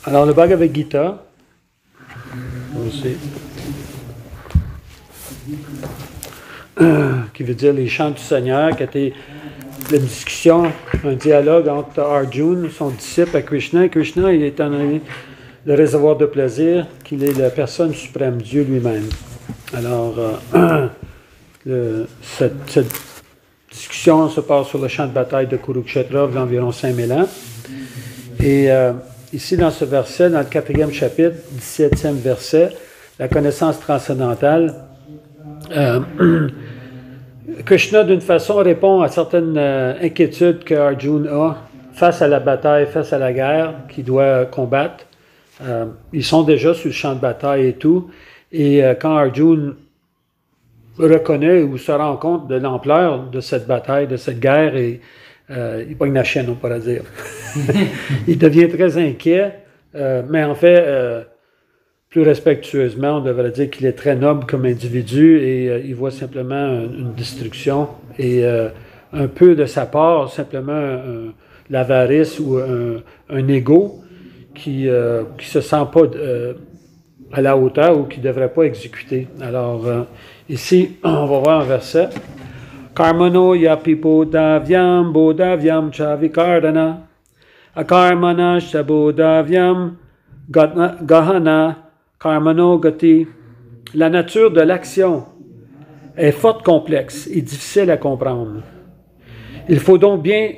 Alors, le Bhagavad Gita, aussi, qui veut dire les chants du Seigneur, qui était une discussion, un dialogue entre Arjuna, son disciple, et Krishna. Et Krishna, il est en le réservoir de plaisir, qu'il est la personne suprême, Dieu lui-même. Alors, cette discussion se passe sur le champ de bataille de Kurukshetra d'environ 5000 ans. Et ici, dans ce verset, dans le 4e chapitre, 17e verset, la connaissance transcendantale, Krishna, d'une façon, répond à certaines inquiétudes que Arjuna a face à la bataille, face à la guerre qu'il doit combattre. Ils sont déjà sur le champ de bataille et tout. Et quand Arjuna reconnaît ou se rend compte de l'ampleur de cette bataille, de cette guerre, et il pogne la chienne, on pourrait dire. Il devient très inquiet, mais en fait, plus respectueusement, on devrait dire qu'il est très noble comme individu et il voit simplement une destruction et un peu de sa part, simplement l'avarice ou un ego qui se sent pas à la hauteur ou qui ne devrait pas exécuter. Alors, ici, on va voir un verset. Karmano yapi bodhavyam bodhavyam cha vikardana akarmana cha bodhavyam gahana karmano gati. La nature de l'action est forte, complexe et difficile à comprendre. Il faut donc bien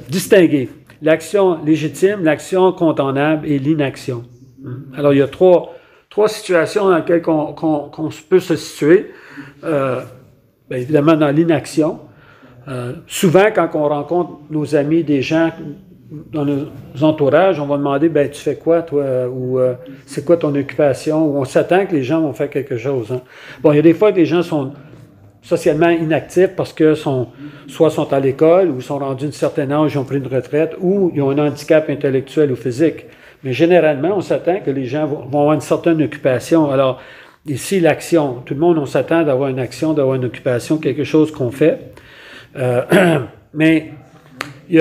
distinguer l'action légitime, l'action condamnable et l'inaction. Alors, il y a trois situations dans lesquelles on peut se situer. Bien évidemment, dans l'inaction. Souvent, quand on rencontre nos amis, des gens dans nos entourages, on va demander, ben tu fais quoi, toi, ou c'est quoi ton occupation, ou on s'attend que les gens vont faire quelque chose. Hein. Bon, il y a des fois que les gens sont socialement inactifs parce que soit sont à l'école, ou sont rendus à un certain âge, ils ont pris une retraite, ou ils ont un handicap intellectuel ou physique. Mais généralement, on s'attend que les gens vont avoir une certaine occupation. Alors, ici, l'action. Tout le monde, on s'attend d'avoir une action, d'avoir une occupation, quelque chose qu'on fait. Mais il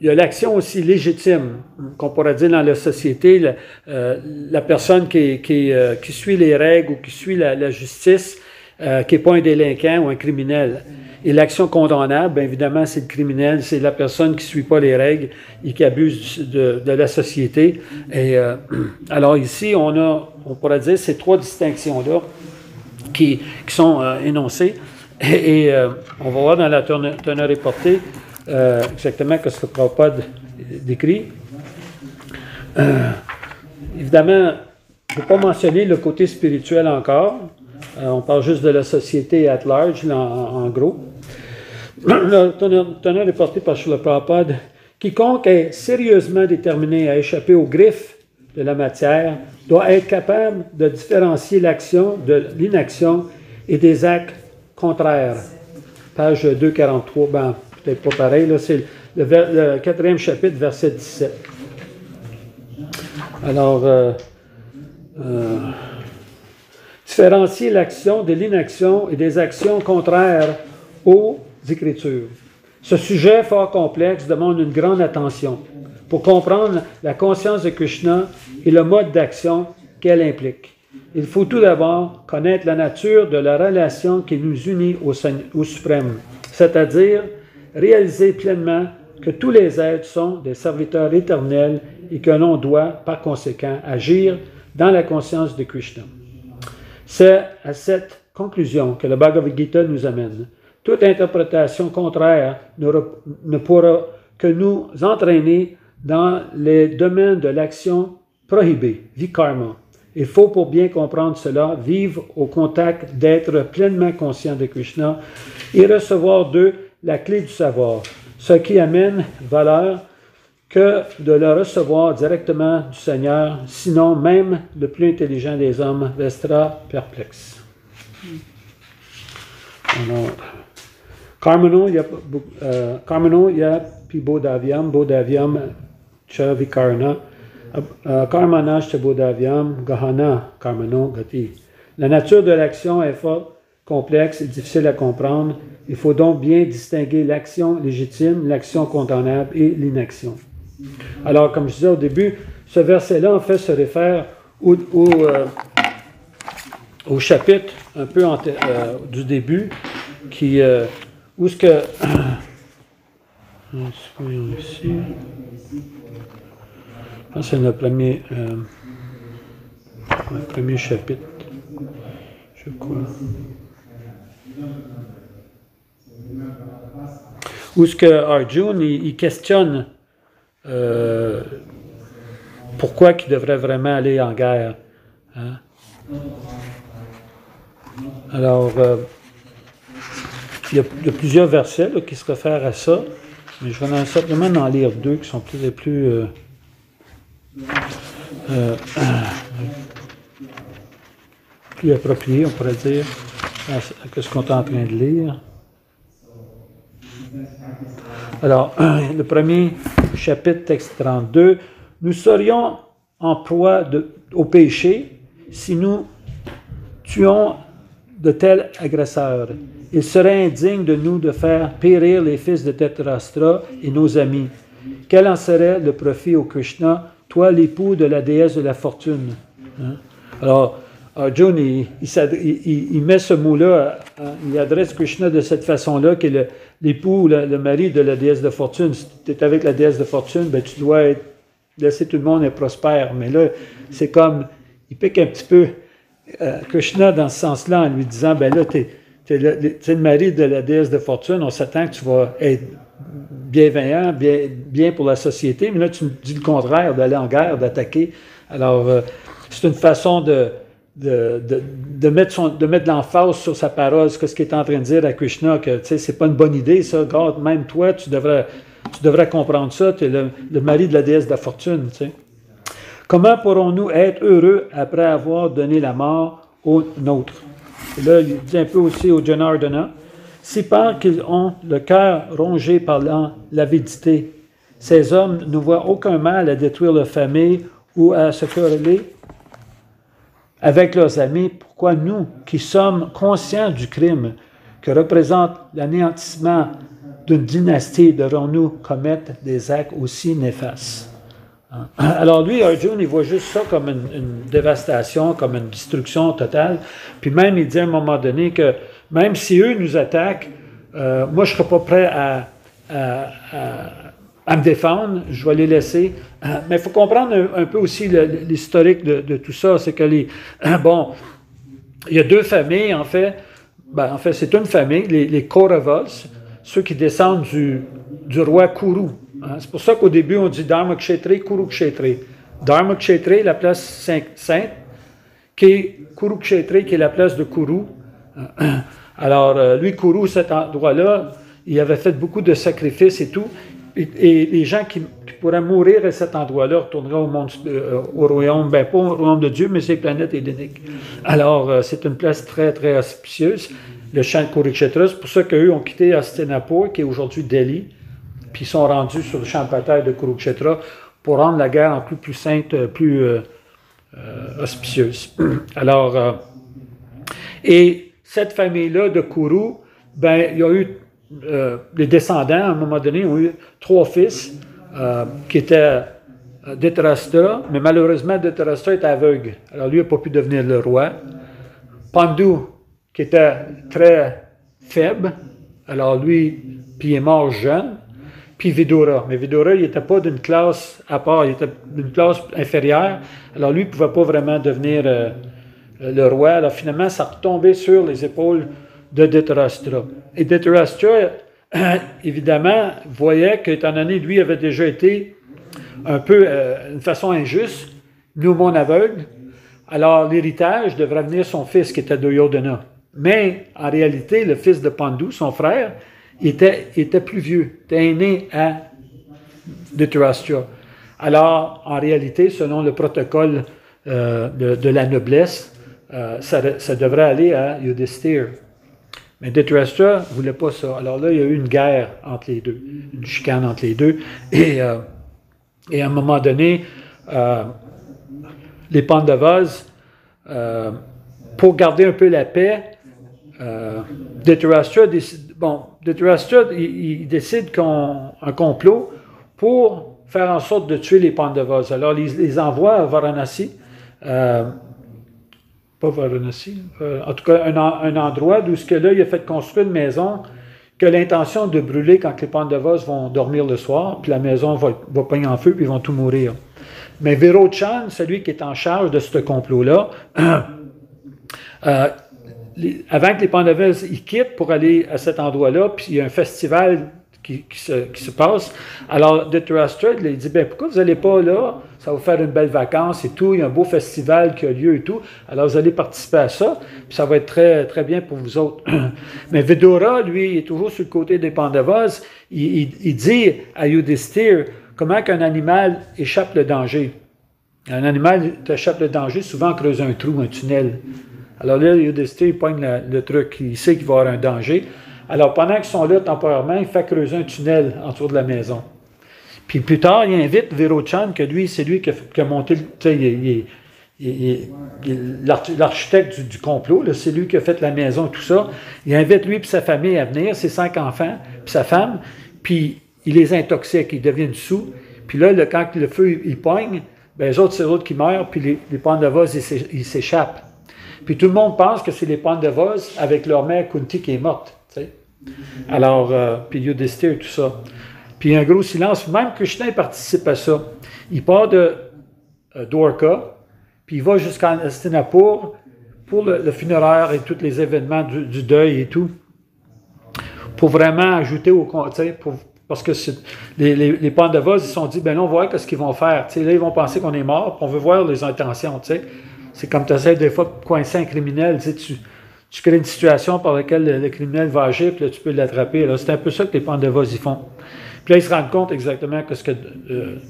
y a l'action aussi légitime, qu'on pourrait dire dans la société, la personne qui suit les règles ou qui suit la justice, qui n'est pas un délinquant ou un criminel. Et l'action condamnable, bien évidemment, c'est le criminel, c'est la personne qui ne suit pas les règles et qui abuse de la société. Et alors ici, on pourrait dire ces trois distinctions-là qui sont énoncées. Et on va voir dans la teneur et portée exactement ce que Prabhupada décrit. Évidemment, je ne vais pas mentionner le côté spirituel encore. On parle juste de la société at large, là, en gros. La teneur est portée par Srila Prabhupada. Quiconque est sérieusement déterminé à échapper aux griffes de la matière doit être capable de différencier l'action de l'inaction et des actes contraires. Page 243, ben, peut-être pas pareil, là, c'est le 4e chapitre, verset 17. Alors, différencier l'action de l'inaction et des actions contraires aux Écritures. Ce sujet fort complexe demande une grande attention pour comprendre la conscience de Krishna et le mode d'action qu'elle implique. Il faut tout d'abord connaître la nature de la relation qui nous unit au Suprême, c'est-à-dire réaliser pleinement que tous les êtres sont des serviteurs éternels et que l'on doit, par conséquent, agir dans la conscience de Krishna. C'est à cette conclusion que le Bhagavad Gita nous amène. Toute interprétation contraire ne pourra que nous entraîner dans les domaines de l'action prohibée, vikarma. Il faut, pour bien comprendre cela, vivre au contact d'êtres pleinement conscients de Krishna et recevoir d'eux la clé du savoir, ce qui amène valeur que de le recevoir directement du Seigneur, sinon même le plus intelligent des hommes restera perplexe. Alors, Karmano yapi bodhavyam cha vikarna karmana cha bodhavyam gahana karmano gati. La nature de l'action est forte, complexe et difficile à comprendre. Il faut donc bien distinguer l'action légitime, l'action condamnable et l'inaction. Alors, comme je disais au début, ce verset-là, en fait, se réfère au chapitre un peu du début, où ce que... ici. Je pense que c'est le premier chapitre, je crois. Où ce que Arjun, il questionne pourquoi il devrait vraiment aller en guerre. Hein? Alors, il y a plusieurs versets là, qui se réfèrent à ça, mais je vais simplement en lire deux qui sont peut-être les plus appropriés, on pourrait dire, à ce qu'on est en train de lire. Alors, le premier chapitre, texte 32, « Nous serions en proie au péché si nous tuons de tels agresseurs. Il serait indigne de nous de faire périr les fils de Dhritarashtra et nos amis. Quel en serait le profit au Krishna, toi l'époux de la déesse de la fortune? Hein? » Alors, Arjuna, il met ce mot-là, il adresse Krishna de cette façon-là, qui est l'époux ou le mari de la déesse de fortune. Si tu es avec la déesse de fortune, ben, tu dois laisser tout le monde être prospère. Mais là, c'est comme, il pique un petit peu Krishna dans ce sens-là en lui disant, ben là, tu es le mari de la déesse de fortune, on s'attend que tu vas être bienveillant, bien pour la société, mais là, tu dis le contraire, d'aller en guerre, d'attaquer. Alors, c'est une façon de mettre de l'emphase sur sa parole, ce qu'il est en train de dire à Krishna, que c'est pas une bonne idée, ça. God, même toi, tu devrais comprendre ça, tu es le mari de la déesse de la fortune. T'sais. Comment pourrons-nous être heureux après avoir donné la mort aux nôtres? Et là, il dit un peu aussi au Janardana, si par qu'ils ont le cœur rongé par l'avidité, ces hommes ne voient aucun mal à détruire leur famille ou à se quereller avec leurs amis, pourquoi nous, qui sommes conscients du crime que représente l'anéantissement d'une dynastie, devrons-nous commettre des actes aussi néfastes? Alors lui, Arjuna, il voit juste ça comme une dévastation, comme une destruction totale. Puis même, il dit à un moment donné que même si eux nous attaquent, moi, je ne serai pas prêt à me défendre, je vais les laisser. Mais il faut comprendre un peu aussi l'historique de tout ça. C'est que bon, il y a deux familles, en fait. Ben, en fait, c'est une famille, les Kauravas, ceux qui descendent du roi Kuru. Hein? C'est pour ça qu'au début, on dit Dharma Kshetri, Kuru Kshetri. Dharma Kshetri, la place sainte, qui est Kuru Kshetri, qui est la place de Kuru. Alors, lui, Kuru, cet endroit-là, il avait fait beaucoup de sacrifices et tout. Et les gens qui pourraient mourir à cet endroit-là retourneraient au royaume, ben pas au royaume de Dieu, mais c'est planète hélénique. Alors, c'est une place très, très auspicieuse, le champ de Kurukshetra. C'est pour ça qu'eux ont quitté Hastinapur, qui est aujourd'hui Delhi, puis ils sont rendus sur le champ de bataille de Kurukshetra pour rendre la guerre en plus sainte, plus auspicieuse. Alors, et cette famille-là de Kuru, ben, il y a eu les descendants, à un moment donné, ont eu 3 fils qui étaient Dhritarashtra, mais malheureusement, Dhritarashtra était aveugle. Alors lui n'a pas pu devenir le roi. Pandu, qui était très faible, alors lui, puis il est mort jeune. Puis Vidura. Mais Vidura, il n'était pas d'une classe à part, il était d'une classe inférieure. Alors lui, il ne pouvait pas vraiment devenir le roi. Alors finalement, ça retombait sur les épaules de Dhritarashtra. Et Dhritarashtra, évidemment, voyait qu'étant donné, lui avait déjà été un peu, d'une façon injuste, mis au monde aveugle, alors l'héritage devrait venir son fils, qui était Duryodhana. Mais, en réalité, le fils de Pandu, son frère, était plus vieux, était aîné à Dhritarashtra. Alors, en réalité, selon le protocole de la noblesse, ça devrait aller à Yudhishthira. Mais Dhritarashtra ne voulait pas ça. Alors là, il y a eu une guerre entre les deux, une chicane entre les deux. Et à un moment donné, les Pandavas, pour garder un peu la paix, Dhritarashtra il décide un complot pour faire en sorte de tuer les Pandavas. Alors, ils les envoient à Varanasi, pas Varanasi, en tout cas, un endroit où là, il a fait construire une maison qui a l'intention de brûler quand les Pandavas vont dormir le soir, puis la maison va pogner en feu, puis ils vont tout mourir. Mais Virochan, celui qui est en charge de ce complot-là, avant que les Pandavas ils quittent pour aller à cet endroit-là, puis il y a un festival qui se passe. Alors, Dhritarashtra, il dit, ben pourquoi vous n'allez pas là? Ça va vous faire une belle vacance et tout. Il y a un beau festival qui a lieu et tout. Alors, vous allez participer à ça, puis ça va être très, très bien pour vous autres. Mais Vidura, lui, il est toujours sur le côté des Pandavas. Il dit à Yudhishthira comment qu'un animal échappe le danger. Un animal échappe le danger souvent en creusant un trou, un tunnel. Alors là, Yudhishthira, il pogne le truc. Il sait qu'il va y avoir un danger. Alors, pendant qu'ils sont là temporairement, il fait creuser un tunnel autour de la maison. Puis plus tard, il invite Virochan, que lui, c'est lui qui a monté, l'architecte du complot, c'est lui qui a fait la maison, tout ça. Il invite lui et sa famille à venir, ses 5 enfants, puis sa femme, puis il les intoxique, ils deviennent sous. Puis là, quand le feu, il pogne, ben, les autres, c'est eux autres qui meurent, puis les Pandavas, ils s'échappent. Puis tout le monde pense que c'est les Pandavas avec leur mère Kunti qui est morte. Alors, puis Yudhishthira et tout ça. Puis il y a un gros silence. Même Krishna participe à ça. Il part de Dwarka, puis il va jusqu'à Hastinapur pour le funéraire et tous les événements du deuil et tout, pour vraiment ajouter au contexte, parce que les Pandavas, ils se sont dit, ben là, on va voir ce qu'ils vont faire. Là, ils vont penser qu'on est mort, puis on veut voir les intentions. C'est comme tu essaies des fois de coincer un criminel, tu crées une situation par laquelle le criminel va agir, puis là, tu peux l'attraper. C'est un peu ça que les Pandavas y font. Puis là, ils se rendent compte exactement que ce que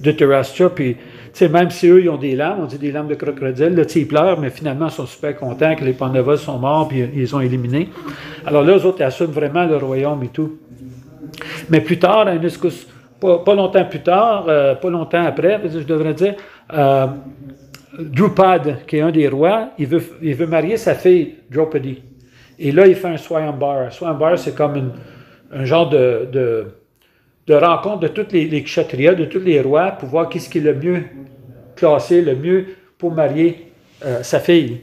Dhritarashtra, puis même si eux, ils ont des larmes, on dit des larmes de crocodile, là, ils pleurent, mais finalement, ils sont super contents que les Pandavas sont morts, puis ils les ont éliminés. Alors là, eux autres, ils assument vraiment le royaume et tout. Mais plus tard, pas longtemps plus tard, pas longtemps après, je devrais dire, Drupad, qui est un des rois, il veut marier sa fille, Draupadi. Et là, il fait un Swayambar. Swayambar, c'est comme un genre de rencontre de tous les kshatriyas, de tous les rois, pour voir qui est le mieux classé, le mieux pour marier sa fille.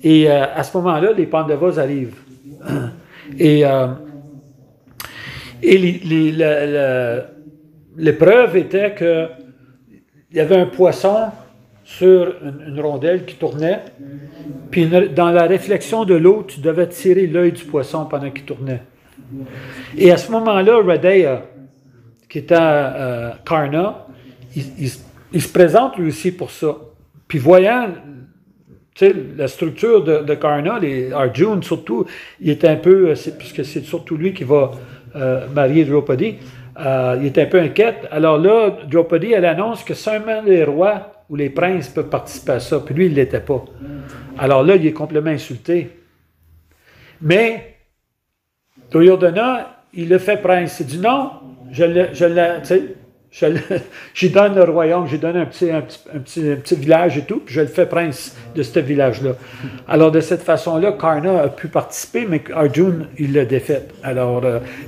Et à ce moment-là, les Pandavas arrivent. Et l'épreuve était qu'il y avait un poisson sur une rondelle qui tournait, puis dans la réflexion de l'eau, tu devais tirer l'œil du poisson pendant qu'il tournait. Et à ce moment-là, Radeya, qui était à Karna, il se présente lui aussi pour ça. Puis voyant la structure de Karna, les Arjuna surtout, il était un peu, puisque c'est surtout lui qui va marier Draupadi, il était un peu inquiet. Alors là, Draupadi, elle annonce que seulement les rois ou les princes peuvent participer à ça, puis lui, il ne l'était pas. Alors là, il est complètement insulté. Mais Duryodhana, il le fait prince. Il dit non, j'y donne le royaume, j'y donne un petit village et tout, puis je le fais prince de ce village-là. Alors de cette façon-là, Karna a pu participer, mais Arjuna, il l'a défait. Alors,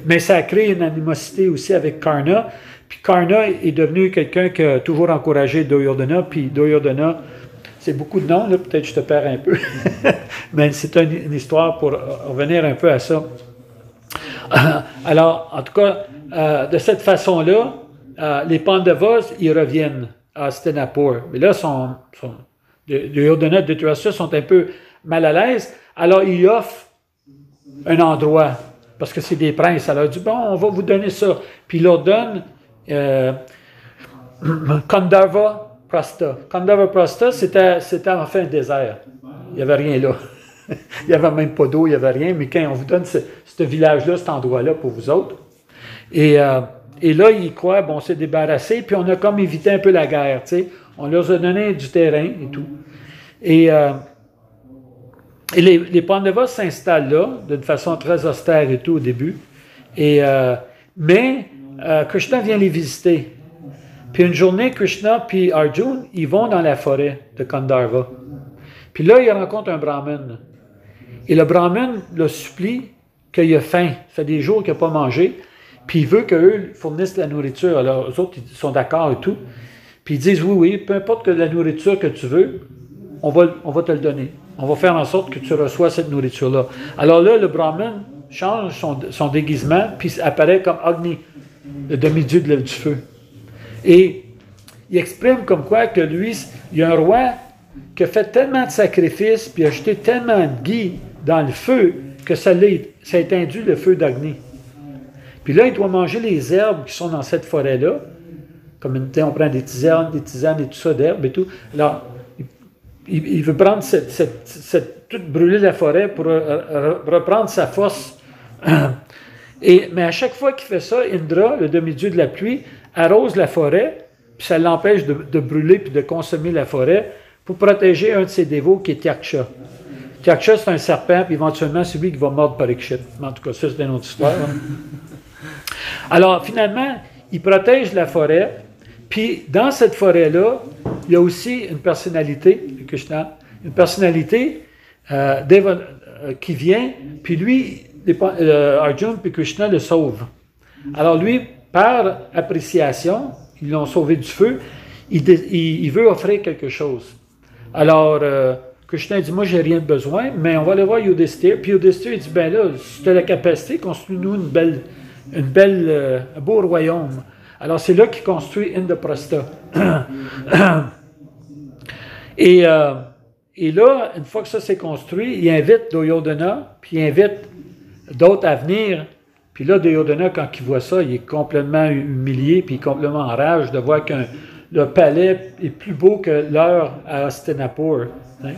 mais ça a créé une animosité aussi avec Karna. Puis Karna est devenu quelqu'un qui a toujours encouragé Duryodhana, puis Duryodhana, c'est beaucoup de noms, là, peut-être que je te perds un peu, mais c'est une histoire pour revenir un peu à ça. Alors, en tout cas, de cette façon-là, les Pandavas, ils reviennent à Hastinapur. Mais là, Duryodhana et Dhritarashtra sont un peu mal à l'aise, alors ils offrent un endroit, parce que c'est des princes. Alors ils disent, bon, on va vous donner ça. Puis ils leur donnent Kandava Prastha. Kandava Prastha, c'était enfin un désert. Il n'y avait rien là. Il n'y avait même pas d'eau, il n'y avait rien, mais quand on vous donne ce village-là, cet endroit-là pour vous autres. Et là, ils croient, bon, on s'est débarrassé, puis on a comme évité un peu la guerre, tu sais. On leur a donné du terrain et tout. Et les Pandavas s'installent là, d'une façon très austère et tout au début. Mais Krishna vient les visiter. Puis une journée, Krishna puis Arjuna, ils vont dans la forêt de Gandharva. Puis là, ils rencontrent un brahmane. Et le brahmane le supplie qu'il a faim. Ça fait des jours qu'il n'a pas mangé. puis il veut qu'eux fournissent la nourriture. Alors, eux autres, ils sont d'accord et tout. Puis ils disent, oui, oui, peu importe que la nourriture que tu veux, on va te le donner. On va faire en sorte que tu reçois cette nourriture-là. Alors là, le Brahman change son déguisement, puis apparaît comme Agni, le demi-dieu du feu. Et il exprime comme quoi que lui, il y a un roi qui a fait tellement de sacrifices, puis a jeté tellement de ghee dans le feu, que ça a éteint le feu d'Agni. Puis là, il doit manger les herbes qui sont dans cette forêt-là. Comme on prend des tisanes et tout ça d'herbes et tout. Alors, il veut prendre tout brûler la forêt pour reprendre sa force. Mais à chaque fois qu'il fait ça, Indra, le demi-dieu de la pluie, arrose la forêt, puis ça l'empêche de brûler puis de consommer la forêt pour protéger un de ses dévots qui est Tyaksha. Tyaksha, c'est un serpent, puis éventuellement, c'est lui qui va mordre Parikshit. En tout cas, ça, c'est une autre histoire. Alors, finalement, il protège la forêt, puis dans cette forêt-là, il y a aussi une personnalité, Krishna, une personnalité qui vient, puis lui, Arjuna puis Krishna le sauvent. Alors lui, par appréciation, ils l'ont sauvé du feu, il veut offrir quelque chose. Alors, Krishna dit, moi, j'ai rien de besoin, mais on va aller voir Yudhishthira. Puis Yudhishthira, il dit, ben là, si tu as la capacité, construis-nous un beau royaume. Alors, c'est là qu'il construit Indraprastha. Et là, une fois que ça s'est construit, il invite Duryodhana, puis il invite d'autres à venir. Puis là, Duryodhana, quand il voit ça, il est complètement humilié, puis il est complètement en rage de voir que le palais est plus beau que leur à Hastinapur. Hein?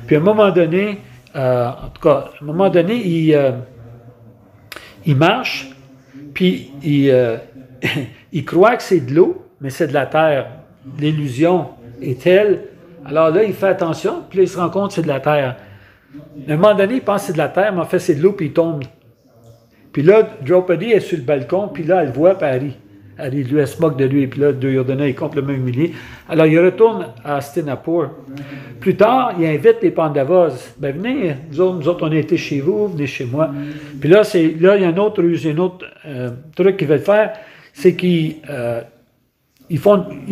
Puis à un moment donné, il marche, puis il croit que c'est de l'eau, mais c'est de la terre. L'illusion est telle. Alors là, il fait attention, puis là, il se rend compte que c'est de la terre. À un moment donné, il pense que c'est de la terre, mais en fait, c'est de l'eau, puis il tombe. Puis là, Draupadi est sur le balcon, puis là, elle voit, puis elle se moque de lui, puis là, Duryodhana est complètement humilié. Alors, il retourne à Hastinapur. Plus tard, il invite les Pandavas. Ben, venez, nous autres, on a été chez vous, venez chez moi. Puis là, il y a un autre truc qu'ils veulent faire, c'est qu'ils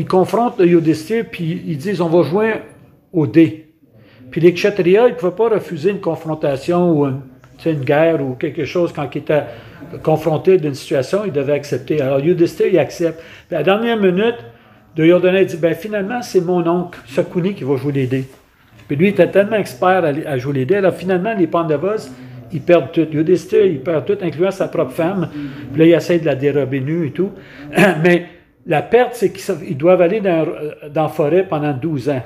confrontent Yudhishthira, puis ils disent, on va jouer au dé. Puis les Kshatriyas, ils ne pouvaient pas refuser une confrontation ou une guerre ou quelque chose quand ils étaient confrontés d'une situation, ils devaient accepter. Alors Yudhishthira, il accepte. Puis à la dernière minute, Duryodhana dit, ben finalement, c'est mon oncle, Sakuni, qui va jouer les dés. Puis lui, il était tellement expert à jouer les dés. Alors finalement, les Pandavas, ils perdent tout. Yudhishthira, il perd tout, incluant sa propre femme. Puis là, il essaie de la dérober nue et tout. Mais la perte, c'est qu'ils doivent aller dans la forêt pendant 12 ans.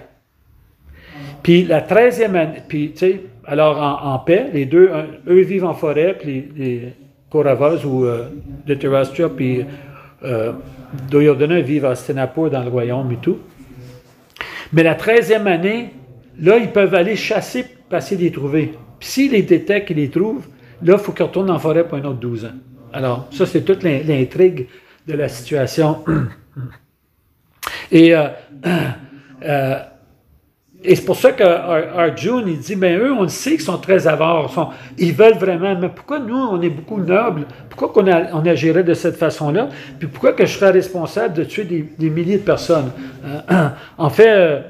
Puis la 13e année, puis tu sais, alors en paix, les deux, eux vivent en forêt, puis les Kauravas ou Dhritarashtra, puis Duryodhana vivent à Hastinapur dans le royaume et tout. Mais la 13e année, là, ils peuvent aller chasser, passer les trouver. Puis s'ils les détectent, qu'ils les trouvent, là, il faut qu'ils retournent en forêt pour un autre 12 ans. Alors, ça, c'est toute l'intrigue de la situation. Et c'est pour ça qu'Arjuna, il dit, ben eux, on le sait qu'ils sont très avares, ils veulent vraiment, mais pourquoi nous, on est beaucoup nobles, pourquoi on agirait de cette façon-là, puis pourquoi que je serais responsable de tuer des milliers de personnes? En fait,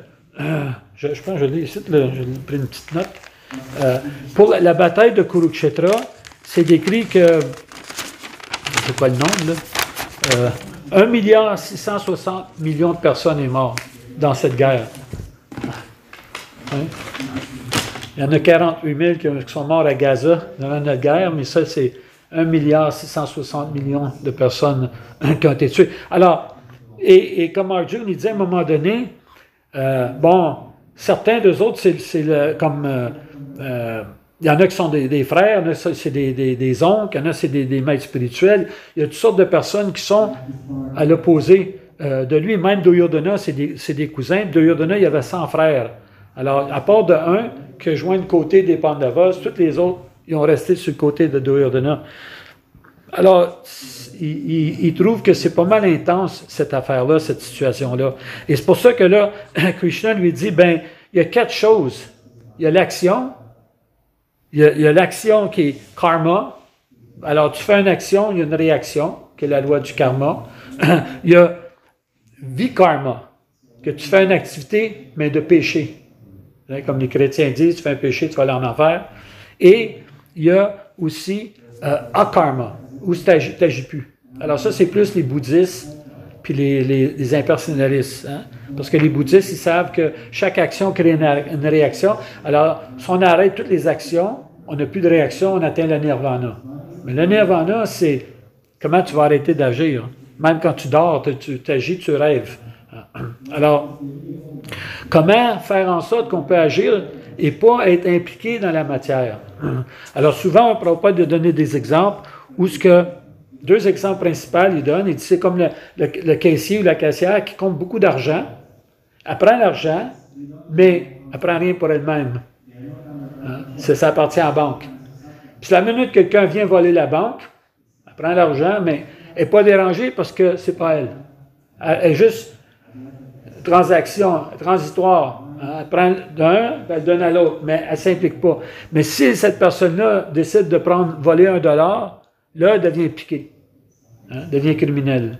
je pense que je l'ai ici, j'ai pris une petite note. Pour la bataille de Kurukshetra, c'est décrit que, c'est quoi le nombre, là? 1,660 milliard de personnes est mort dans cette guerre. Hein? Il y en a 48 000 qui sont morts à Gaza durant la guerre, mais ça, c'est 1,660 milliard de personnes qui ont été tuées. Alors, et comme Arjuna, il disait à un moment donné, certains d'eux autres, il y en a qui sont des frères, il y en a c'est des oncles, il y en a c'est des maîtres spirituels. Il y a toutes sortes de personnes qui sont à l'opposé de lui. Même Duryodhana, c'est des cousins. Duryodhana, il y avait 100 frères. Alors, à part de un qui a joint le côté des Pandavas, tous les autres, ils ont resté sur le côté de Duryodhana. Alors, il trouve que c'est pas mal intense, cette affaire-là, cette situation-là. Et c'est pour ça que là, Krishna lui dit, ben, il y a 4 choses. Il y a l'action, il y a l'action qui est karma. Alors, tu fais une action, il y a une réaction. qui est la loi du karma. Il y a vikarma, que tu fais une activité, mais de péché. Comme les chrétiens disent, tu fais un péché, tu vas aller en enfer. Et il y a aussi akarma, où tu n'agis plus. Alors ça, c'est plus les bouddhistes puis les impersonnalistes. Hein? Parce que les bouddhistes, ils savent que chaque action crée une réaction. Alors, si on arrête toutes les actions, on n'a plus de réaction, on atteint le nirvana. Mais le nirvana, c'est comment tu vas arrêter d'agir. Même quand tu dors, tu agis, tu rêves. Alors, comment faire en sorte qu'on peut agir et pas être impliqué dans la matière? Alors, souvent, on ne pourra pas de donner des exemples où ce que deux exemples principaux, il donne. Il dit c'est comme le caissier ou la caissière qui compte beaucoup d'argent. Elle prend l'argent, mais elle ne prend rien pour elle-même. Ça appartient à la banque. Puis la minute que quelqu'un vient voler la banque, elle prend l'argent, mais elle n'est pas dérangée parce que ce n'est pas elle. Elle est juste transaction, transitoire. Elle prend d'un, elle donne à l'autre, mais elle ne s'implique pas. Mais si cette personne-là décide de voler $1, là, elle devient impliquée, devient criminelle.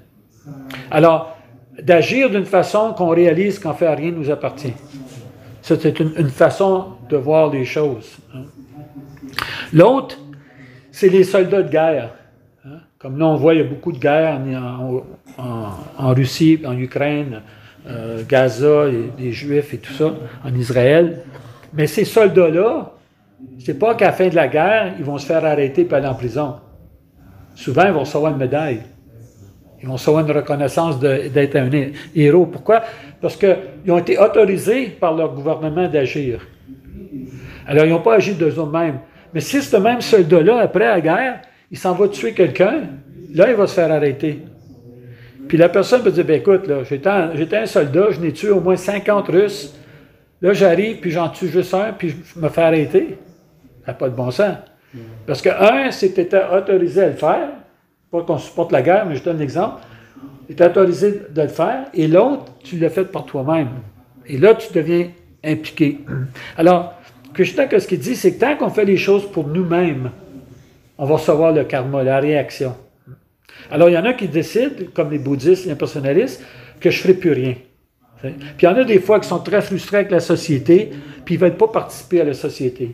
Alors, d'agir d'une façon qu'on réalise qu'en fait rien ne nous appartient. Ça, c'est une façon de voir les choses. L'autre, c'est les soldats de guerre. Comme là, on voit, il y a beaucoup de guerres en Russie, en Ukraine, Gaza, les Juifs et tout ça, en Israël. Mais ces soldats-là, c'est pas qu'à la fin de la guerre, ils vont se faire arrêter et aller en prison. Souvent, ils vont recevoir une médaille. Ils vont recevoir une reconnaissance d'être un héros. Pourquoi? Parce qu'ils ont été autorisés par leur gouvernement d'agir. Alors, ils n'ont pas agi d'eux-mêmes. Mais si ce même soldat-là, après la guerre, il s'en va tuer quelqu'un, là, il va se faire arrêter. Puis la personne peut dire, bien écoute, là, j'étais un soldat, je n'ai tué au moins 50 Russes. Là, j'arrive, puis j'en tue juste un, puis je me fais arrêter. Ça n'a pas de bon sens. Parce que c'est que tu étais autorisé à le faire. Pas qu'on supporte la guerre, mais je donne l'exemple. Tu étais autorisé de le faire. Et l'autre, tu l'as fait par toi-même. Et là, tu deviens impliqué. Alors, Krishna, ce qu'il dit, c'est que tant qu'on fait les choses pour nous-mêmes, on va recevoir le karma, la réaction. Alors, il y en a qui décident, comme les bouddhistes, les impersonnalistes, que je ne ferai plus rien. Puis il y en a des fois qui sont très frustrés avec la société, puis ils ne veulent pas participer à la société.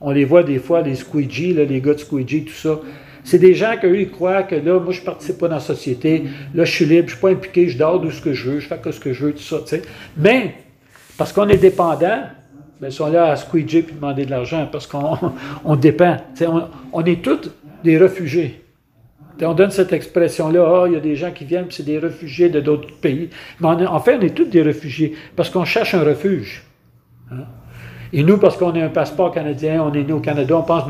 On les voit des fois, les squeegees, les gars de squeegee, tout ça. C'est des gens qu'eux, ils croient que là, moi, je ne participe pas dans la société, là, je suis libre, je ne suis pas impliqué, je dors d'où ce que je veux, je fais ce que je veux, tout ça, tu sais. Mais, parce qu'on est dépendant, ils sont là à squeeger puis demander de l'argent, parce qu'on dépend. On est tous des réfugiés. On donne cette expression-là, il y a des gens qui viennent, puis c'est des réfugiés de d'autres pays. Mais en fait, on est tous des réfugiés, parce qu'on cherche un refuge. Et nous, parce qu'on a un passeport canadien, on est né au Canada, on pense,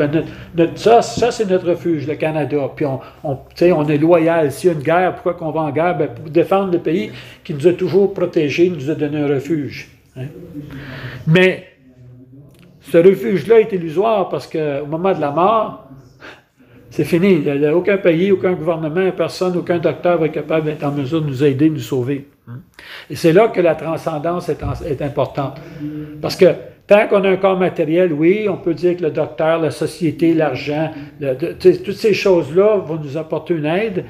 ça c'est notre refuge, le Canada. Puis on est loyal. S'il y a une guerre, pourquoi qu'on va en guerre? Bien, pour défendre le pays qui nous a toujours protégés, nous a donné un refuge. Mais ce refuge-là est illusoire parce qu'au moment de la mort, c'est fini. Il n'y a aucun pays, aucun gouvernement, personne, aucun docteur va être capable d'être en mesure de nous aider, de nous sauver. Et c'est là que la transcendance est importante. Parce que tant qu'on a un corps matériel, oui, on peut dire que le docteur, la société, l'argent, toutes ces choses-là vont nous apporter une aide,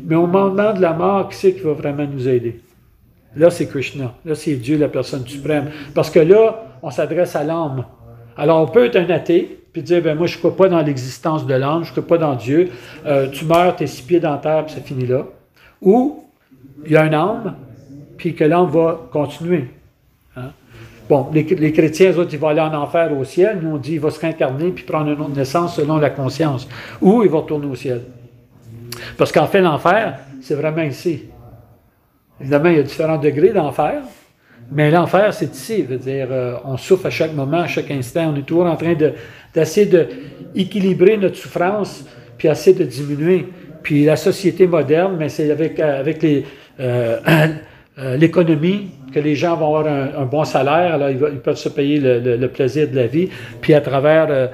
mais au moment de la mort, qui c'est qui va vraiment nous aider? Là, c'est Krishna. Là, c'est Dieu, la personne suprême. Parce que là, on s'adresse à l'âme. Alors, on peut être un athée, puis dire, moi, je ne crois pas dans l'existence de l'âme, je ne crois pas dans Dieu. Tu meurs, tu es 6 pieds dans la terre, puis ça finit là. Ou, il y a un âme, puis que l'âme va continuer. Bon, les chrétiens, eux autres, ils vont aller en enfer au ciel. Nous, on dit, il va se réincarner, puis prendre une autre naissance selon la conscience. Ou il va retourner au ciel. Parce qu'en fait, l'enfer, c'est vraiment ici. Évidemment, il y a différents degrés d'enfer, mais l'enfer, c'est ici. Je veux dire, on souffre à chaque moment, à chaque instant. On est toujours en train d'essayer d'équilibrer notre souffrance, puis essayer de diminuer. Puis la société moderne, mais c'est avec l'économie que les gens vont avoir un bon salaire, alors ils peuvent se payer le plaisir de la vie, puis à travers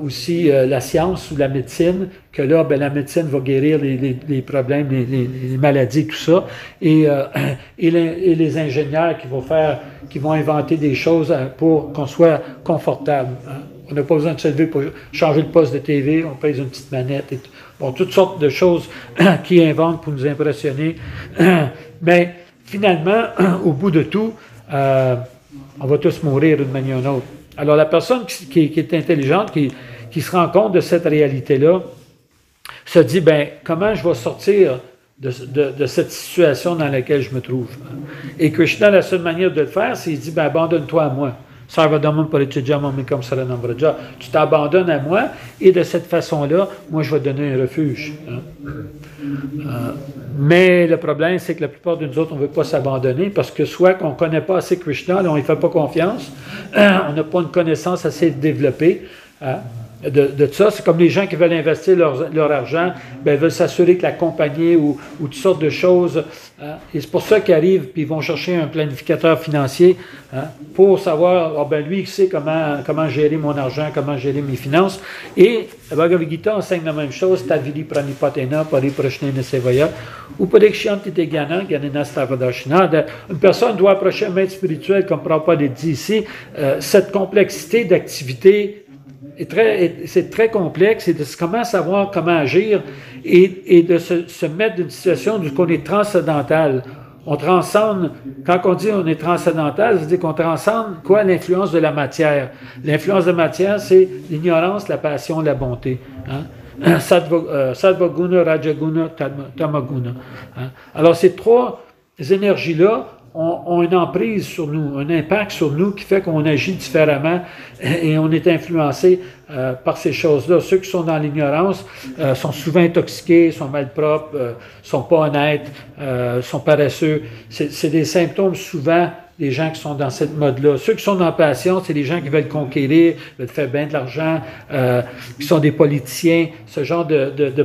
aussi la science ou la médecine, que là, la médecine va guérir les problèmes, les maladies, tout ça, et les ingénieurs qui vont inventer des choses pour qu'on soit confortable On n'a pas besoin de se lever pour changer le poste de TV, on pèse une petite manette. Et bon, toutes sortes de choses qu'ils inventent pour nous impressionner. Mais finalement, au bout de tout, on va tous mourir d'une manière ou d'une autre. Alors la personne qui est intelligente, qui se rend compte de cette réalité-là, se dit, ben comment je vais sortir de cette situation dans laquelle je me trouve. Et Krishna, la seule manière de le faire, c'est qu'il dit, ben abandonne-toi à moi. Tu t'abandonnes à moi et de cette façon-là, moi je vais te donner un refuge. Mais le problème, c'est que la plupart de nous autres, on ne veut pas s'abandonner parce que soit qu'on ne connaît pas assez Krishna, là, on ne lui fait pas confiance, on n'a pas une connaissance assez développée. De ça, c'est comme les gens qui veulent investir leur argent, ben, ils veulent s'assurer que la compagnie ou toutes sortes de choses, et c'est pour ça qu'ils arrivent, puis ils vont chercher un planificateur financier pour savoir, oh, ben, lui, il sait comment gérer mon argent, comment gérer mes finances. Et la Bhagavad Gita enseigne la même chose, Tadvidi Pranipatena, Pariprashnena Sevaya, ou Parikshanti Tegana, Ganena Stavadashina. Une personne doit approcher un maître spirituel, comme Prabhupada dit ici, cette complexité d'activité. C'est très complexe, et de comment savoir comment agir et de se mettre dans une situation où on est transcendantal. On transcende, quand on dit on est transcendantal, ça veut dire qu'on transcende quoi? L'influence de la matière. L'influence de la matière, c'est l'ignorance, la passion, la bonté. Hein? Sattva guna, Rajaguna, Tamaguna. Hein? Alors ces trois énergies-là ont une emprise sur nous, un impact sur nous qui fait qu'on agit différemment et on est influencé par ces choses-là. Ceux qui sont dans l'ignorance sont souvent intoxiqués, sont malpropres, sont pas honnêtes, sont paresseux. C'est des symptômes souvent des gens qui sont dans cette mode-là. Ceux qui sont dans la passion, c'est des gens qui veulent conquérir, veulent faire bien de l'argent, qui sont des politiciens, ce genre de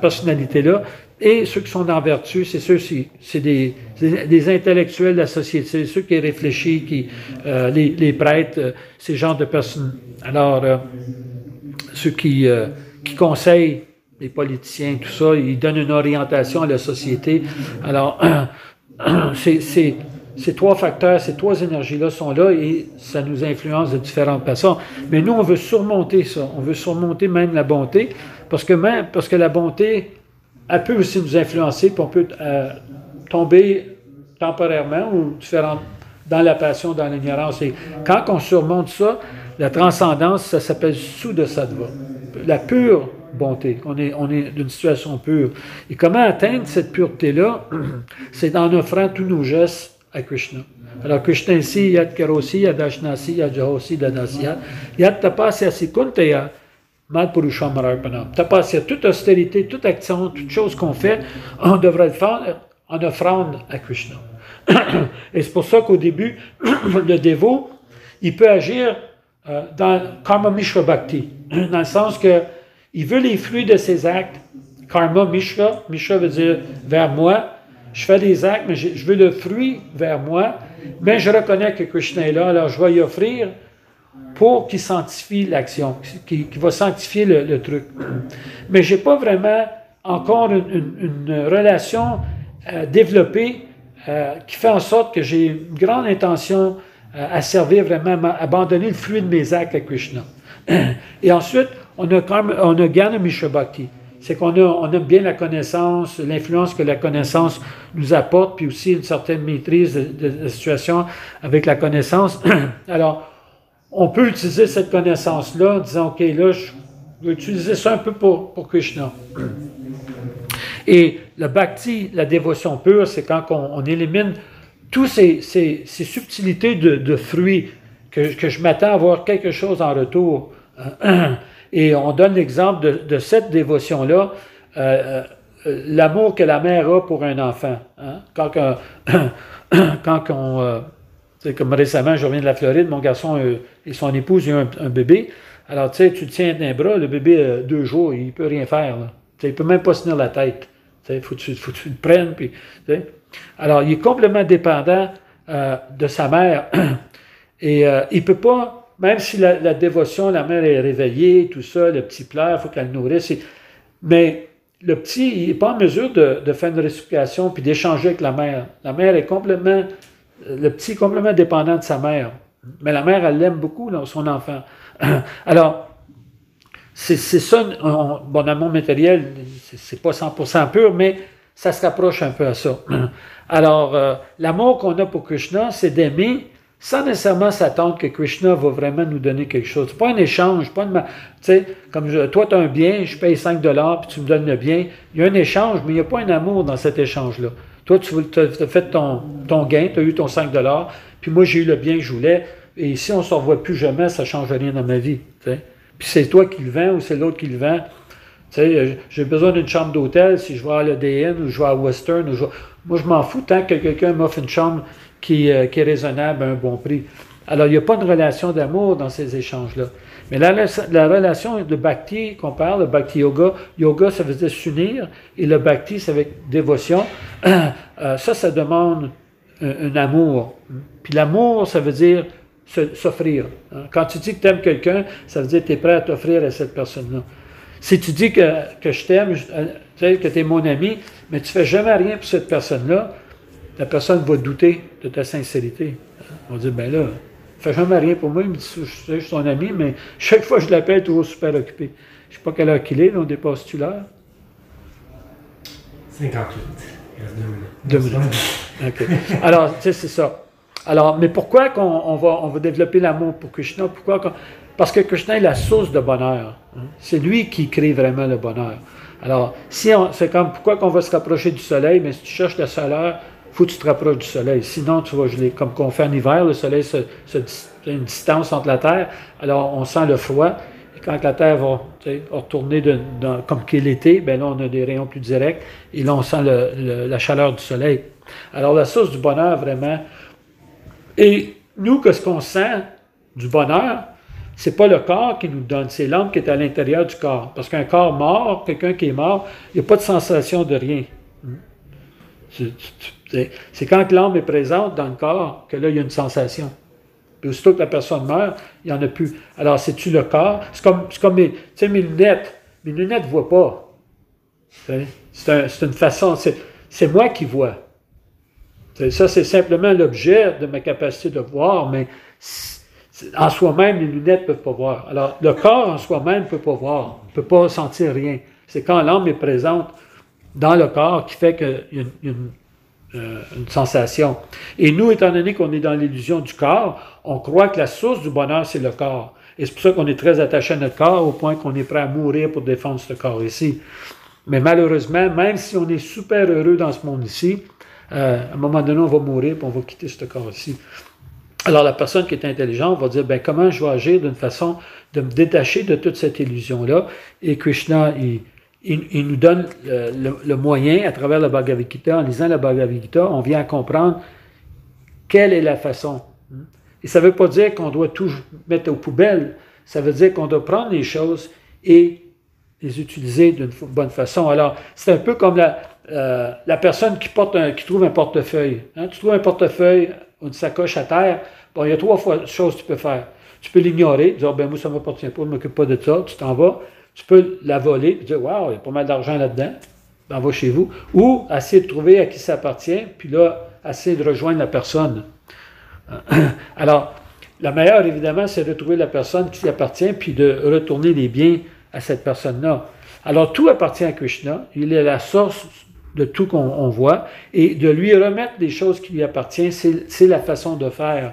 personnalités-là. Et ceux qui sont dans la vertu, c'est ceux-ci, c'est des intellectuels de la société, ceux qui réfléchissent, les prêtres, ces genres de personnes. Alors, ceux qui conseillent les politiciens, tout ça, ils donnent une orientation à la société. Alors, ces trois facteurs, ces trois énergies-là sont là et ça nous influence de différentes façons. Mais nous, on veut surmonter ça. On veut surmonter même la bonté, parce que la bonté, elle peut aussi nous influencer, puis on peut tomber temporairement ou dans la passion, dans l'ignorance. Et quand on surmonte ça, la transcendance, ça s'appelle Sudasattva, la pure bonté. On est d'une situation pure. Et comment atteindre cette pureté-là? C'est en offrant tous nos gestes à Krishna. Alors Krishna ici, Yad Karosi, Yad Ashnasi, Yad Jahosi, Yad Asya, Yad Tapasya Sikuntaya, Tapasya, toute austérité, toute action, toute chose qu'on fait, on devrait le faire en offrande à Krishna. Et c'est pour ça qu'au début, le dévot, il peut agir dans Karma Mishra Bhakti, dans le sens que il veut les fruits de ses actes. Karma Mishra, Mishra veut dire vers moi. Je fais des actes, mais je veux le fruit vers moi. Mais je reconnais que Krishna est là, alors je vais y offrir pour qu'il sanctifie l'action, qu'il va sanctifier le truc. Mais je n'ai pas vraiment encore une relation développée qui fait en sorte que j'ai une grande intention à servir vraiment, à abandonner le fruit de mes actes à Krishna. Et ensuite, on a Gyana Mishra Bhakti. C'est qu'on a bien la connaissance, l'influence que la connaissance nous apporte, puis aussi une certaine maîtrise de la situation avec la connaissance. Alors, on peut utiliser cette connaissance-là en disant, OK, là, je vais utiliser ça un peu pour Krishna. Et le bhakti, la dévotion pure, c'est quand on élimine toutes ces subtilités de fruits, que je m'attends à avoir quelque chose en retour. Et on donne l'exemple de cette dévotion-là, l'amour que la mère a pour un enfant. Hein? Comme récemment, je reviens de la Floride, mon garçon et son épouse, ils ont un bébé. Alors, tu sais, tu le tiens d'un bras, le bébé, 2 jours, il ne peut rien faire. Il ne peut même pas se tenir la tête. Il faut que tu le prennes. Puis, alors, il est complètement dépendant de sa mère. Et il ne peut pas, même si la dévotion, la mère est réveillée, tout ça, le petit pleure, il faut qu'elle le nourrisse. Mais le petit, il n'est pas en mesure de faire une réciprocation puis d'échanger avec la mère. La mère est le petit est complètement dépendant de sa mère. Mais la mère, elle l'aime beaucoup, là, son enfant. Alors, c'est ça, bon, dans mon matériel, c'est pas 100% pur, mais ça se rapproche un peu à ça. Alors, l'amour qu'on a pour Krishna, c'est d'aimer sans nécessairement s'attendre que Krishna va vraiment nous donner quelque chose. C'est pas un échange, pas tu sais, comme toi, tu as un bien, je paye 5 puis tu me donnes le bien. Il y a un échange, mais il n'y a pas un amour dans cet échange-là. Toi, tu as fait ton gain, tu as eu ton 5 puis moi, j'ai eu le bien que je voulais, et si on ne se revoit plus jamais, ça ne change rien dans ma vie. T'sais. Puis c'est toi qui le vends ou c'est l'autre qui le vend. J'ai besoin d'une chambre d'hôtel si je vais à l'EDN ou je vais à Western. Moi, je m'en fous tant que quelqu'un m'offre une chambre qui est raisonnable à un bon prix. Alors, il n'y a pas de relation d'amour dans ces échanges-là. Mais la relation de bhakti qu'on parle, le bhakti yoga, ça veut dire s'unir, et le bhakti, c'est avec dévotion. Ça demande un amour. Puis l'amour, ça veut dire s'offrir. Quand tu dis que tu aimes quelqu'un, ça veut dire que tu es prêt à t'offrir à cette personne-là. Si tu dis que je t'aime, que tu es mon ami, mais tu ne fais jamais rien pour cette personne-là, la personne va douter de ta sincérité. On va dire, ben là, ne fais jamais rien pour moi, il me dit, je suis ton ami, mais chaque fois que je l'appelle, toujours super occupé. Je ne sais pas quelle heure qu'il est, là, on dépasse-tu l'heure? 58. Il reste 2 minutes. 2 minutes. OK. Alors, tu sais, c'est ça. Alors, mais pourquoi on va développer l'amour pour Krishna? Parce que Krishna est la source de bonheur. C'est lui qui crée vraiment le bonheur. Alors, c'est comme pourquoi qu'on va se rapprocher du soleil, mais si tu cherches le soleil, il faut que tu te rapproches du soleil. Sinon, tu vas geler. Comme qu'on fait en hiver, le soleil a une distance entre la Terre, alors on sent le froid. Et quand la Terre va retourner comme qu'il est l'été, bien là, on a des rayons plus directs, et là, on sent la chaleur du soleil. Alors, la source du bonheur, vraiment. Et nous, qu'est-ce qu'on sent du bonheur? C'est pas le corps qui nous donne, c'est l'âme qui est à l'intérieur du corps. Parce qu'un corps mort, quelqu'un qui est mort, il n'y a pas de sensation de rien. C'est quand l'âme est présente dans le corps que là, il y a une sensation. Puis aussitôt que la personne meurt, il n'y en a plus. Alors, c'est-tu le corps? C'est comme mes lunettes. Mes lunettes ne voient pas. C'est une façon, c'est moi qui vois. Ça, c'est simplement l'objet de ma capacité de voir, mais en soi-même, les lunettes ne peuvent pas voir. Alors, le corps en soi-même ne peut pas voir, ne peut pas sentir rien. C'est quand l'âme est présente dans le corps qui fait qu'il y a une sensation. Et nous, étant donné qu'on est dans l'illusion du corps, on croit que la source du bonheur, c'est le corps. Et c'est pour ça qu'on est très attaché à notre corps, au point qu'on est prêt à mourir pour défendre ce corps ici. Mais malheureusement, même si on est super heureux dans ce monde ici, à un moment donné, on va mourir et on va quitter ce corps ici. Alors, la personne qui est intelligente va dire, comment je vais agir d'une façon de me détacher de toute cette illusion-là. Et Krishna, il nous donne le moyen, à travers la Bhagavad Gita, en lisant la Bhagavad Gita, on vient à comprendre quelle est la façon. Et ça ne veut pas dire qu'on doit tout mettre aux poubelles. Ça veut dire qu'on doit prendre les choses et les utiliser d'une bonne façon. Alors, c'est un peu comme la personne qui trouve un portefeuille. Tu trouves un portefeuille ou une sacoche à terre, bon, il y a 3 choses que tu peux faire. Tu peux l'ignorer, dire, moi, ça ne m'appartient pas, je ne m'occupe pas de ça, tu t'en vas. Tu peux la voler, dire, waouh, il y a pas mal d'argent là-dedans, ben, va chez vous. Ou essayer de trouver à qui ça appartient, puis là, essayer de rejoindre la personne. Alors, la meilleure, évidemment, c'est de trouver la personne qui appartient, puis de retourner les biens à cette personne-là. Alors, tout appartient à Krishna. Il est la source de tout qu'on voit. Et de lui remettre des choses qui lui appartiennent, c'est la façon de faire.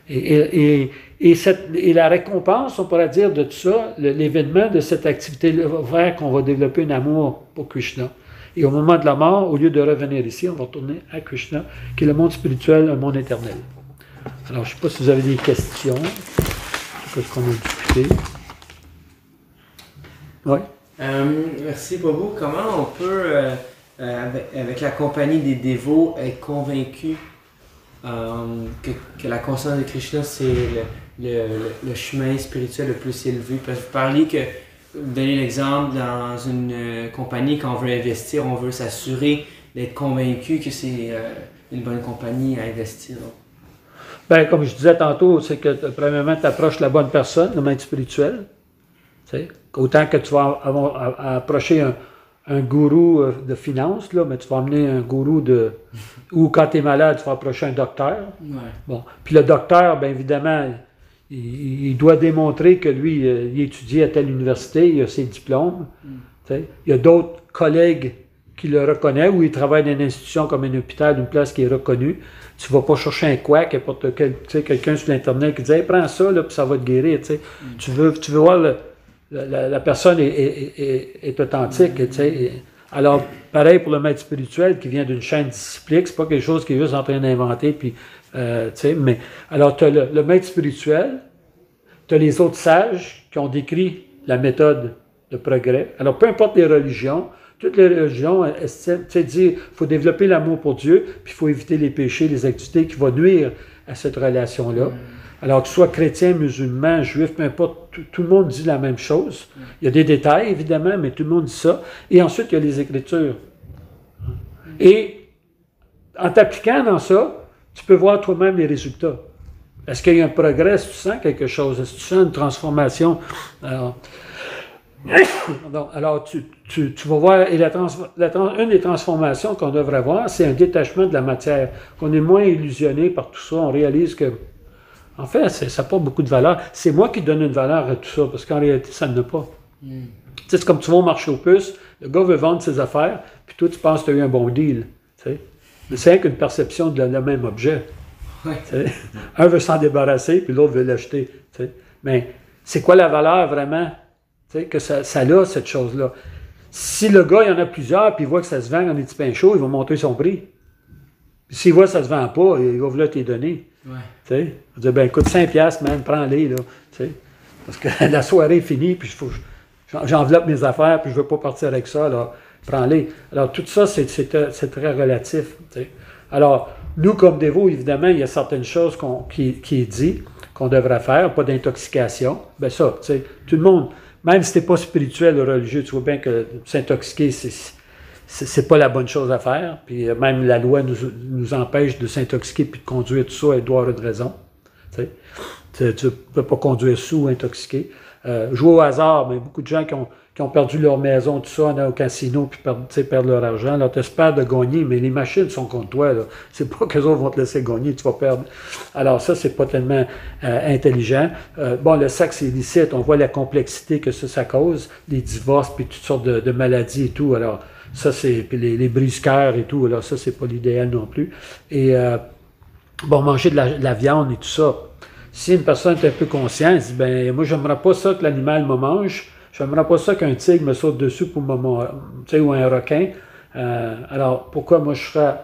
Et la récompense, on pourrait dire, de tout ça, l'événement de cette activité-là va faire qu'on va développer un amour pour Krishna. Et au moment de la mort, au lieu de revenir ici, on va retourner à Krishna, qui est le monde spirituel, un monde éternel. Alors, je ne sais pas si vous avez des questions. C'est ce qu'on a discuté. Oui. Merci, Prabhu. Comment on peut, avec la compagnie des dévots, être convaincu que la conscience de Krishna, c'est le chemin spirituel le plus élevé? Parce que vous parliez que, vous donnez l'exemple, dans une compagnie, quand on veut investir, on veut s'assurer d'être convaincu que c'est une bonne compagnie à investir. Bien, comme je disais tantôt, c'est que premièrement, tu approches la bonne personne, le maître spirituel. Autant que tu vas approcher un gourou de finance, là, mais tu vas amener un gourou ou quand tu es malade, tu vas approcher un docteur. Ouais. Bon. Puis le docteur, bien évidemment, il doit démontrer que lui, il étudie à telle université, il a ses diplômes. Il y a d'autres collègues qui le reconnaissent, ou il travaille dans une institution comme un hôpital, une place qui est reconnue. Tu ne vas pas chercher un quack, quelqu'un sur l'Internet qui dit hey, « prends ça, là, puis ça va te guérir. » Tu veux voir la personne est authentique. Alors, pareil pour le maître spirituel qui vient d'une chaîne disciplique, c'est pas quelque chose qu'il est juste en train d'inventer. Puis, mais, alors, tu as le maître spirituel, tu as les autres sages qui ont décrit la méthode de progrès. Alors, peu importe les religions, toutes les religions estiment, disent qu'il faut développer l'amour pour Dieu, puis il faut éviter les péchés, les activités qui vont nuire à cette relation-là. Alors que ce soit chrétien, musulman, juif, peu importe, tout le monde dit la même chose. Il y a des détails, évidemment, mais tout le monde dit ça. Et ensuite, il y a les Écritures. Et en t'appliquant dans ça, tu peux voir toi-même les résultats. Est-ce qu'il y a un progrès? Est-ce que tu sens quelque chose? Est-ce que tu sens une transformation? Alors tu vas voir, et une des transformations qu'on devrait avoir, c'est un détachement de la matière, qu'on est moins illusionné par tout ça, on réalise que, en fait, ça n'a pas beaucoup de valeur. C'est moi qui donne une valeur à tout ça, parce qu'en réalité, ça ne l'a pas. C'est comme tu vas au marché aux puces, le gars veut vendre ses affaires, puis toi, tu penses que tu as eu un bon deal. Mais c'est rien qu'une perception de le même objet. Un veut s'en débarrasser, puis l'autre veut l'acheter. Mais c'est quoi la valeur vraiment? Que ça a cette chose-là. Si le gars, il y en a plusieurs, puis il voit que ça se vend dans des petits pains chauds, il va monter son prix. Puis s'il voit que ça ne se vend pas, il va vouloir te les donner. Il va dire, ben écoute, 5$, man, prends-les. Là, parce que la soirée est finie, puis j'enveloppe mes affaires, puis je ne veux pas partir avec ça. Là, prends-les. Alors tout ça, c'est très relatif. Alors, nous, comme dévots, évidemment, il y a certaines choses qui est dit, qu'on devrait faire, pas d'intoxication. Ben ça, tout le monde... Même si tu n'es pas spirituel ou religieux, tu vois bien que s'intoxiquer, c'est pas la bonne chose à faire. Puis même la loi nous empêche de s'intoxiquer puis de conduire tout ça à droit de raison. Tu ne peux pas conduire sous ou intoxiqué. Jouer au hasard, mais beaucoup de gens qui ont perdu leur maison, tout ça, on a au casino, puis perdent leur argent. Alors, tu espères de gagner, mais les machines sont contre toi. C'est pas qu'eux autres vont te laisser gagner, tu vas perdre. Alors, ça, c'est pas tellement intelligent. Le sexe illicite, on voit la complexité que ça cause, les divorces, puis toutes sortes de maladies et tout. Alors, ça, c'est... Puis les brise-cœurs et tout. Alors, ça, c'est pas l'idéal non plus. Et, manger de la viande et tout ça. Si une personne est un peu consciente, elle dit, ben moi, j'aimerais pas ça que l'animal me mange. J'aimerais pas ça qu'un tigre me saute dessus pour ou un requin. Alors, pourquoi moi je ferais...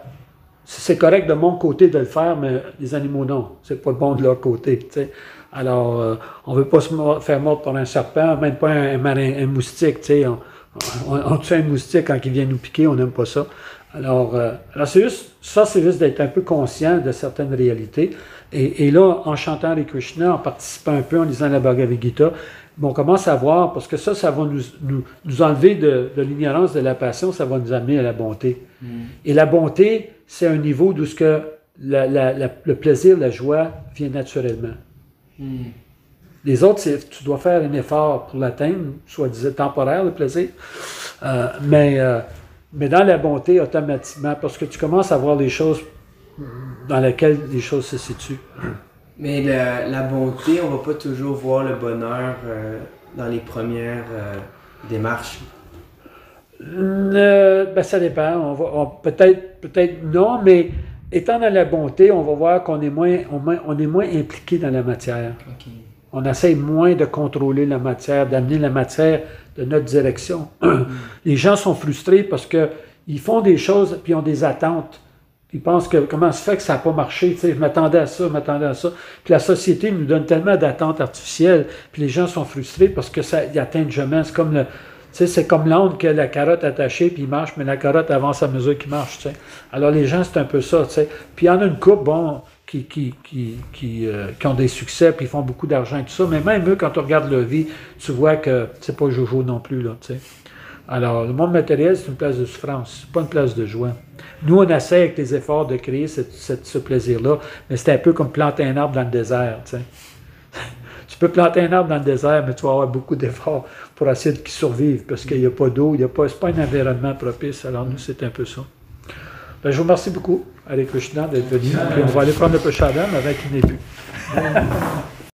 C'est correct de mon côté de le faire, mais les animaux, non. C'est pas bon de leur côté. T'sais. Alors, on veut pas se faire mordre par un serpent, même pas un moustique. On tue un moustique quand il vient nous piquer, on n'aime pas ça. Alors c'est juste d'être un peu conscient de certaines réalités. Et là, en chantant Hare Krishna, en participant un peu, en lisant la Bhagavad Gita, on commence à voir, parce que ça va nous enlever de l'ignorance de la passion, ça va nous amener à la bonté. Et la bonté, c'est un niveau d'où le plaisir, la joie vient naturellement. Les autres, tu dois faire un effort pour l'atteindre, soit disant temporaire, le plaisir. Mais dans la bonté, automatiquement, parce que tu commences à voir les choses dans lesquelles les choses se situent. Mais la bonté, on va pas toujours voir le bonheur dans les premières démarches. Ça dépend. Peut-être non, mais étant dans la bonté, on va voir qu'on est moins impliqué dans la matière. Okay. On essaie moins de contrôler la matière, d'amener la matière de notre direction. Les gens sont frustrés parce qu'ils font des choses puis ils ont des attentes. Ils pensent que comment se fait que ça n'a pas marché, je m'attendais à ça. Puis la société nous donne tellement d'attentes artificielles, puis les gens sont frustrés parce que ça ils atteignent jamais. C'est comme l'onde que la carotte attachée, puis il marche, mais la carotte avance à mesure qu'il marche. Alors les gens, c'est un peu ça. Puis il y en a une couple, qui ont des succès, puis ils font beaucoup d'argent et tout ça, mais même eux, quand tu regardes leur vie, tu vois que c'est pas jojo non plus, là, Alors, le monde matériel, c'est une place de souffrance, c'est pas une place de joie. Nous, on essaie avec les efforts de créer ce plaisir-là, mais c'est un peu comme planter un arbre dans le désert, Tu peux planter un arbre dans le désert, mais tu vas avoir beaucoup d'efforts pour essayer qu'il survive, parce qu'il n'y a pas d'eau, c'est pas un environnement propice. Alors, nous, c'est un peu ça. Je vous remercie beaucoup, Hare Krishna, d'être venu. Puis on va aller prendre le prashadam avant qu'il n'ait plus.